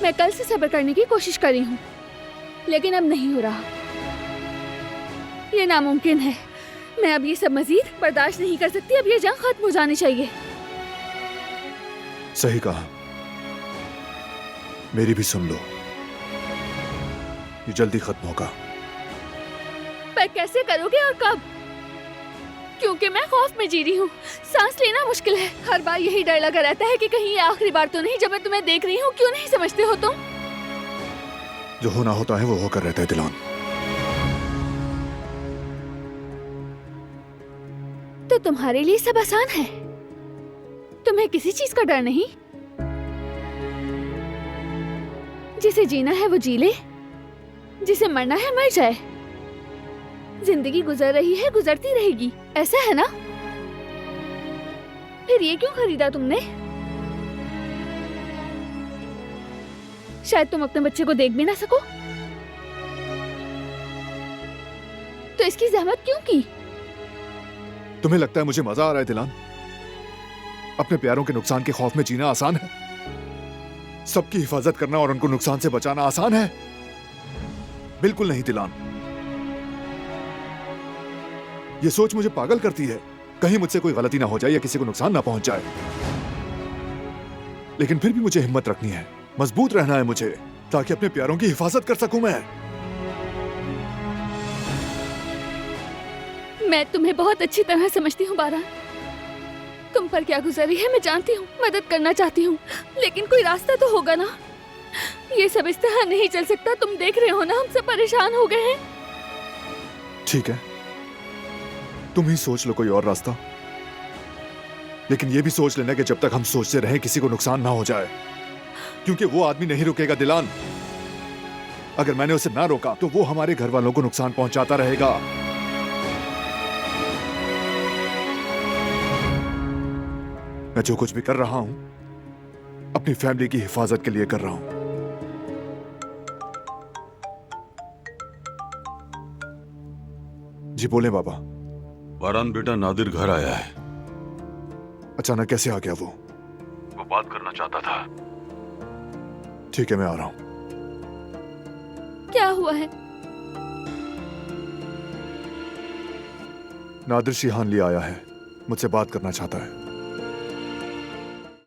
मैं कल से सब्र करने की कोशिश कर रही हूँ, लेकिन अब नहीं हो रहा। ये नामुमकिन है। मैं अब ये सब मजीद बर्दाश्त नहीं कर सकती। अब ये जंग खत्म हो जानी चाहिए। सही कहा। मेरी भी सुन लो, ये जल्दी खत्म होगा। पर कैसे करोगे और कब? क्योंकि मैं खौफ में जी रही हूँ। सांस लेना मुश्किल है। हर बार यही डर लगा रहता है कि कहीं ये आखिरी बार तो नहीं जब मैं तुम्हें देख रही हूँ। क्यों नहीं समझते हो तुम? जो होना होता है वो होकर रहता है दिलान। तो तुम्हारे लिए सब आसान है। तुम्हें किसी चीज का डर नहीं। जिसे जीना है वो जी ले, जिसे मरना है मर जाए। जिंदगी गुजर रही है, गुजरती रहेगी, ऐसा है ना? फिर ये क्यों खरीदा तुमने? शायद तुम अपने बच्चे को देख भी ना सको, तो इसकी जहमत क्यों की? तुम्हें लगता है मुझे मजा आ रहा है दिलान? अपने प्यारों के नुकसान के खौफ में जीना आसान है? सबकी हिफाजत करना और उनको नुकसान से बचाना आसान है? बिल्कुल नहीं दिलान। ये सोच मुझे पागल करती है। कहीं मुझसे कोई गलती ना हो जाए या किसी को नुकसान ना पहुंच जाए। लेकिन फिर भी मुझे हिम्मत रखनी है, मजबूत रहना है मुझे, ताकि अपने प्यारों की हिफाजत कर सकूं मैं। मैं तुम्हें बहुत अच्छी तरह समझती हूँ बारान। तुम पर क्या गुजरी है मैं जानती हूँ। मदद करना चाहती हूँ, लेकिन कोई रास्ता तो होगा ना। ये सब इस तरह नहीं चल सकता। तुम देख रहे हो ना, हम सब परेशान हो गए हैं। ठीक है, तुम ही सोच लो कोई और रास्ता। लेकिन ये भी सोच लेना कि जब तक हम सोचते रहें किसी को नुकसान ना हो जाए, क्योंकि वो आदमी नहीं रुकेगा दिलान। अगर मैंने उसे ना रोका तो वो हमारे घर वालों को नुकसान पहुंचाता रहेगा। मैं जो कुछ भी कर रहा हूं अपनी फैमिली की हिफाजत के लिए कर रहा हूं। जी बोले बाबा। बारान बेटा, नादिर घर आया है। अचानक कैसे आ गया वो? वो बात करना चाहता था। ठीक है, मैं आ रहा हूं। क्या हुआ है? नादिर शिहान लिए आया है, मुझसे बात करना चाहता है।